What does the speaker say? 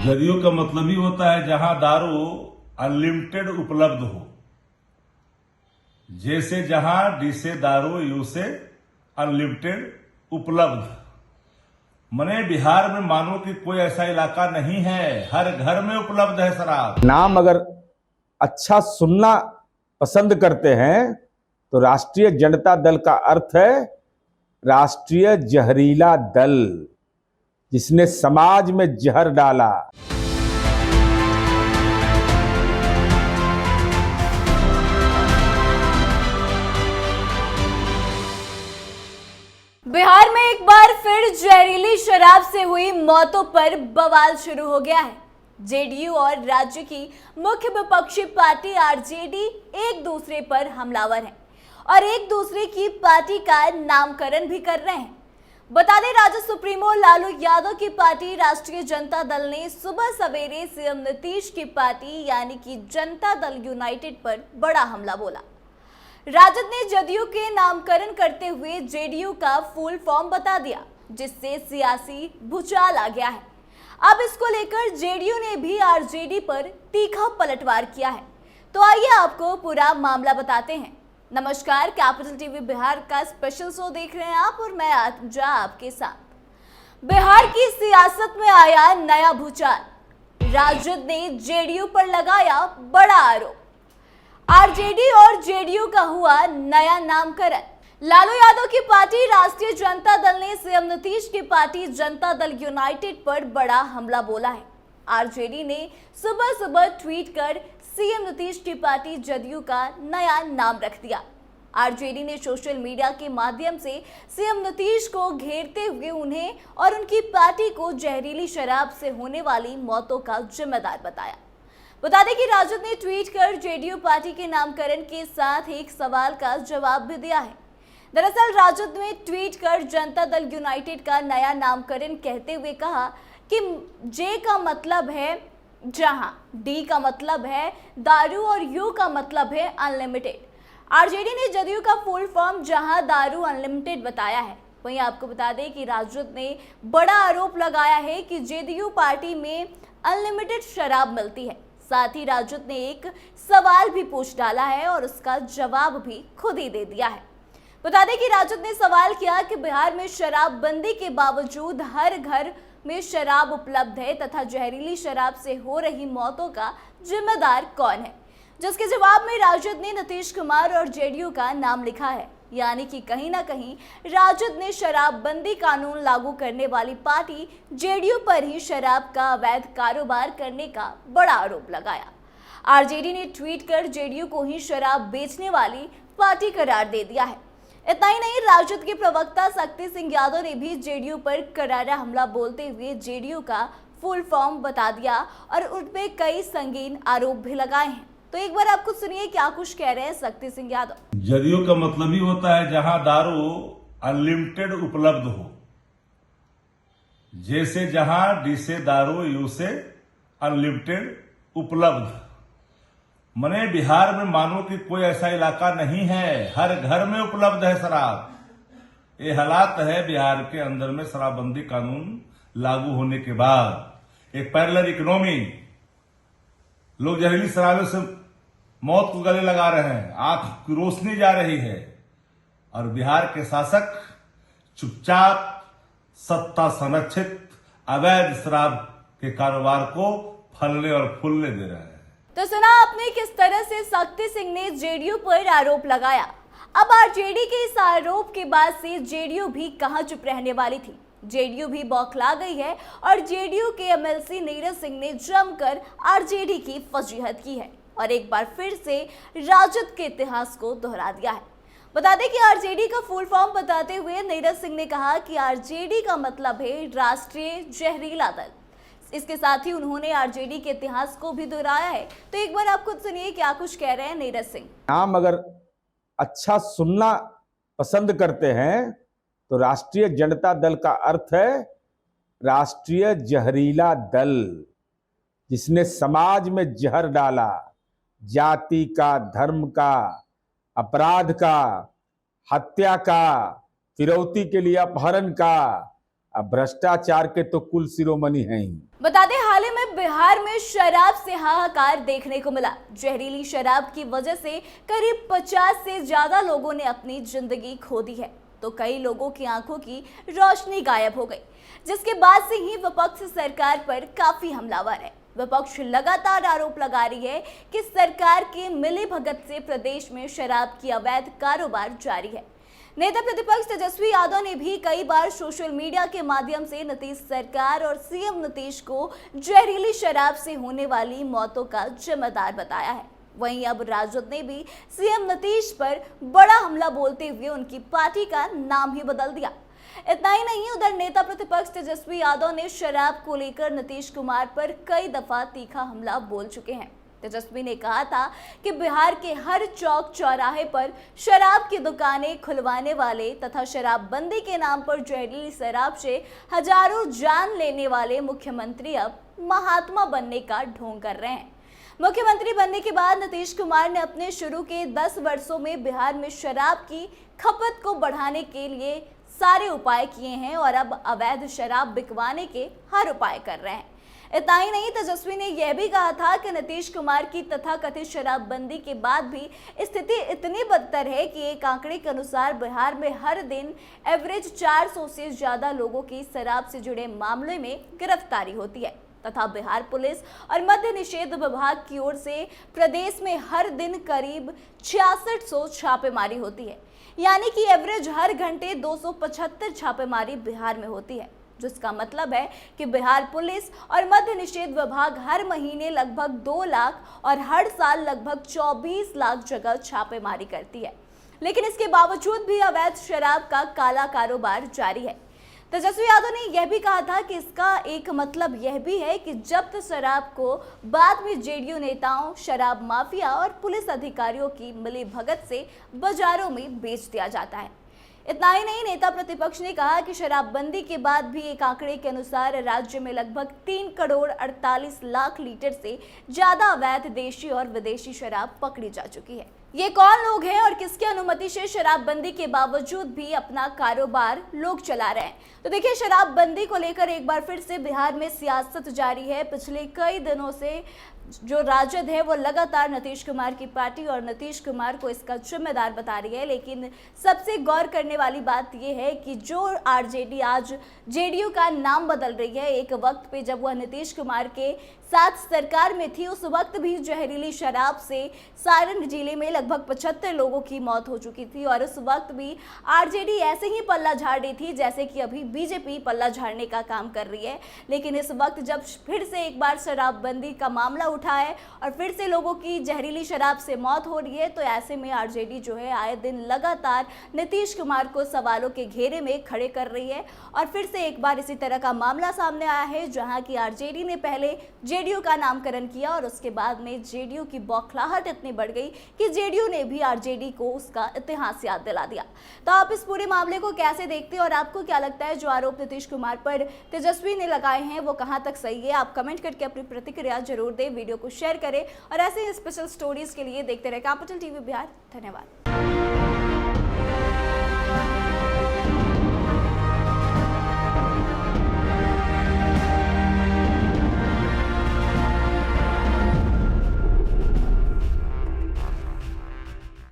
जदयू का मतलब ही होता है जहां दारू अनलिमिटेड उपलब्ध हो। जैसे जहां डी से दारू यू से अनलिमिटेड उपलब्ध। मने बिहार में मानो कि कोई ऐसा इलाका नहीं है, हर घर में उपलब्ध है शराब। नाम अगर अच्छा सुनना पसंद करते हैं तो राष्ट्रीय जनता दल का अर्थ है राष्ट्रीय जहरीला दल, जिसने समाज में जहर डाला। बिहार में एक बार फिर जहरीली शराब से हुई मौतों पर बवाल शुरू हो गया है। जेडीयू और राज्य की मुख्य विपक्षी पार्टी आरजेडी एक दूसरे पर हमलावर हैं और एक दूसरे की पार्टी का नामकरण भी कर रहे हैं। बता दें, राज्य सुप्रीमो लालू यादव की पार्टी राष्ट्रीय जनता दल ने सुबह सवेरे सीएम नीतीश की पार्टी यानी कि जनता दल यूनाइटेड पर बड़ा हमला बोला। राजद ने जदयू के नामकरण करते हुए जेडीयू का फुल फॉर्म बता दिया, जिससे सियासी भूचाल आ गया है। अब इसको लेकर जेडीयू ने भी आरजेडी पर तीखा पलटवार किया है। तो आइए आपको पूरा मामला बताते हैं। नमस्कार, कैपिटल टीवी बिहार का स्पेशल शो देख रहे हैं आप और मैं आत्मजा आपके साथ। बिहार की सियासत में आया नया भूचाल। राजद ने जेडीयू पर लगाया बड़ा आरोप। आरजेडी और जेडीयू का हुआ नया नामकरण। लालू यादव की पार्टी राष्ट्रीय जनता दल ने सीएम नीतीश की पार्टी जनता दल यूनाइटेड पर बड़ा हमला बोला है। आरजेडी ने सुबह सुबह ट्वीट कर सीएम नीतीश की पार्टी जदयू का नया नाम रख दिया। आरजेडी ने सोशल मीडिया के माध्यम से सीएम नीतीश को घेरते हुए उन्हें और उनकी पार्टी को जहरीली शराब से होने वाली मौतों का जिम्मेदार बताया। बता दें कि राजद ने ट्वीट कर जेडीयू पार्टी के नामकरण के साथ एक सवाल का जवाब भी दिया है। दरअसल राजद ने ट्वीट कर जनता दल यूनाइटेड का नया नामकरण कहते हुए कहा कि जे का मतलब है जहां, डी का मतलब है दारू और यू का मतलब है अनलिमिटेड। आरजेडी ने जदयू का फुल फॉर्म जहां दारू अनलिमिटेड बताया है। वहीं आपको बता दें कि राजद ने बड़ा आरोप लगाया है कि जेडीयू पार्टी में अनलिमिटेड शराब मिलती है। साथ ही राजद ने एक सवाल भी पूछ डाला है और उसका जवाब भी खुद ही दे दिया है। बता दें कि राजद ने सवाल किया कि बिहार में शराबबंदी के बावजूद हर घर में शराब उपलब्ध है तथा जहरीली शराब से हो रही मौतों का जिम्मेदार कौन है, जिसके जवाब में राजद ने नीतीश कुमार और जेडीयू का नाम लिखा है। यानी कि कहीं ना कहीं राजद ने शराबबंदी कानून लागू करने वाली पार्टी जेडीयू पर ही शराब का अवैध कारोबार करने का बड़ा आरोप लगाया। आरजेडी ने ट्वीट कर जेडीयू को ही शराब बेचने वाली पार्टी करार दे दिया है। इतना ही नहीं, राजद के प्रवक्ता शक्ति सिंह यादव ने भी जेडीयू पर करारा हमला बोलते हुए जेडीयू का फुल फॉर्म बता दिया और उनपे कई संगीन आरोप भी लगाए हैं। तो एक बार आप खुद सुनिए क्या कुछ कह रहे हैं शक्ति सिंह यादव। जदयू का मतलब ही होता है जहां दारू अनलिमिटेड उपलब्ध हो। जैसे जहां डी से दारू यू से अनलिमिटेड उपलब्ध। मने बिहार में मानो कि कोई ऐसा इलाका नहीं है, हर घर में उपलब्ध है शराब। ये हालात है बिहार के अंदर में शराबबंदी कानून लागू होने के बाद। एक पैरेलल इकोनॉमी, लोग जहरीली शराबों से मौत को गले लगा रहे हैं, आंख की रोशनी जा रही है और बिहार के शासक चुपचाप सत्ता संरक्षित अवैध शराब के कारोबार को फलने और फूलने दे रहे हैं। तो सुना आपने किस तरह से शक्ति सिंह ने जेडीयू पर आरोप लगाया। अब आरजेडी के इस आरोप के बाद से जेडीयू भी कहां चुप रहने वाली थी। जेडीयू भी बौखला गई है और जेडीयू के एमएलसी नीरज सिंह ने जमकर आरजेडी की फजीहत की है और एक बार फिर से राजद के इतिहास को दोहरा दिया है। बता दें कि आरजेडी का फुल फॉर्म बताते हुए नीरज सिंह ने कहा कि आरजेडी का मतलब है राष्ट्रीय जहरीला दल। इसके साथ ही उन्होंने आरजेडी के इतिहास को भी दोहराया है। तो एक बार आप खुद सुनिए क्या कुछ कह रहे हैं नीरज सिंह। नाम अगर अच्छा सुनना पसंद करते हैं तो राष्ट्रीय जनता दल का अर्थ है राष्ट्रीय जहरीला दल, जिसने समाज में जहर डाला। जाति का, धर्म का, अपराध का, हत्या का, फिरौती के लिए अपहरण का, अब भ्रष्टाचार के तो कुल शिरोमणि हैं ही। बता दें, हाल ही में बिहार में शराब से हाहाकार देखने को मिला। जहरीली शराब की वजह से करीब 50 से ज्यादा लोगों ने अपनी जिंदगी खो दी है, तो कई लोगों की आंखों की रोशनी गायब हो गई, जिसके बाद से ही विपक्ष सरकार पर काफी हमलावर है। विपक्ष लगातार आरोप लगा रही है कि सरकार के मिलीभगत से प्रदेश में शराब की अवैध कारोबार जारी है। नेता प्रतिपक्ष तेजस्वी यादव ने भी कई बार सोशल मीडिया के माध्यम से नीतीश सरकार और सीएम नीतीश को जहरीली शराब से होने वाली मौतों का जिम्मेदार बताया है। वहीं अब राजद ने भी सीएम नीतीश पर बड़ा हमला बोलते हुए उनकी पार्टी का नाम ही बदल दिया। इतना ही नहीं, उधर नेता प्रतिपक्ष तेजस्वी यादव ने शराब को लेकर नीतीश कुमार पर कई दफा तीखा हमला बोल चुके हैं। तेजस्वी ने कहा था कि बिहार के हर चौक चौराहे पर शराब की दुकानें खुलवाने वाले तथा शराबबंदी के नाम पर जहरीली शराब से हजारों जान लेने वाले मुख्यमंत्री अब महात्मा बनने का ढोंग कर रहे हैं। मुख्यमंत्री बनने के बाद नीतीश कुमार ने अपने शुरू के 10 वर्षों में बिहार में शराब की खपत को बढ़ाने के लिए सारे उपाय किए हैं और अब अवैध शराब बिकवाने के हर उपाय कर रहे हैं। इतना ही नहीं, तेजस्वी ने यह भी कहा था कि नीतीश कुमार की तथाकथित शराबबंदी के बाद भी स्थिति इतनी बदतर है कि एक आंकड़े के अनुसार बिहार में हर दिन एवरेज 400 से ज्यादा लोगों की शराब से जुड़े मामले में गिरफ्तारी होती है तथा बिहार पुलिस और मद्य निषेध विभाग की ओर से प्रदेश में हर दिन करीब 6600 छापेमारी होती है, यानी कि एवरेज हर घंटे 275 छापेमारी बिहार में होती है, जिसका मतलब है कि बिहार पुलिस और मद्य निषेध विभाग हर महीने लगभग 2 लाख और हर साल लगभग 24 लाख जगह छापेमारी करती है। लेकिन इसके बावजूद भी अवैध शराब का काला कारोबार जारी है। तेजस्वी यादव ने यह भी कहा था कि इसका एक मतलब यह भी है कि जब्त शराब को बाद में जेडीयू नेताओं, शराब माफिया और पुलिस अधिकारियों की मिलीभगत से बाजारों में बेच दिया जाता है। इतना ही नहीं, नेता प्रतिपक्ष ने कहा कि शराबबंदी के बाद भी एक आंकड़े के अनुसार राज्य में लगभग 3 करोड़ 48 लाख लीटर से ज्यादा अवैध देशी और विदेशी शराब पकड़ी जा चुकी है। ये कौन लोग हैं और किसकी अनुमति से शराबबंदी के बावजूद भी अपना कारोबार लोग चला रहे हैं? तो देखिए, शराबबंदी को लेकर एक बार फिर से बिहार में सियासत जारी है। पिछले कई दिनों से जो राजद है वो लगातार नीतीश कुमार की पार्टी और नीतीश कुमार को इसका जिम्मेदार बता रही है। लेकिन सबसे गौर करने वाली बात यह है कि जो आरजेडी आज जेडीयू का नाम बदल रही है, एक वक्त पे जब वह नीतीश कुमार के साथ सरकार में थी, उस वक्त भी जहरीली शराब से सारण जिले में लगभग 75 लोगों की मौत हो चुकी थी और उस वक्त भी आरजेडी ऐसे ही पल्ला झाड़ रही थी जैसे कि अभी बीजेपी पल्ला झाड़ने का काम कर रही है। लेकिन इस वक्त जब फिर से एक बार शराबबंदी का मामला उठा है और फिर से लोगों की जहरीली शराब से मौत हो रही है, तो ऐसे में आरजेडी जो है आए दिन लगातार नीतीश कुमार को सवालों के घेरे में खड़े कर रही है। और फिर से एक बार इसी तरह का मामला सामने आया है जहां की आरजेडी ने पहले जेडीयू का नामकरण किया और उसके बाद में जेडीयू की बौखलाहट इतनी बढ़ गई कि जेडीयू ने भी आरजेडी को उसका इतिहास याद दिला दिया। तो आप इस पूरे मामले को कैसे देखते हैं और आपको क्या लगता है जो आरोप नीतीश कुमार पर तेजस्वी ने लगाए हैं वो कहां तक सही है? आप कमेंट करके अपनी प्रतिक्रिया जरूर दें, वीडियो को शेयर करें और ऐसे ही स्पेशल स्टोरीज के लिए देखते रहे कैपिटल टीवी बिहार। धन्यवाद।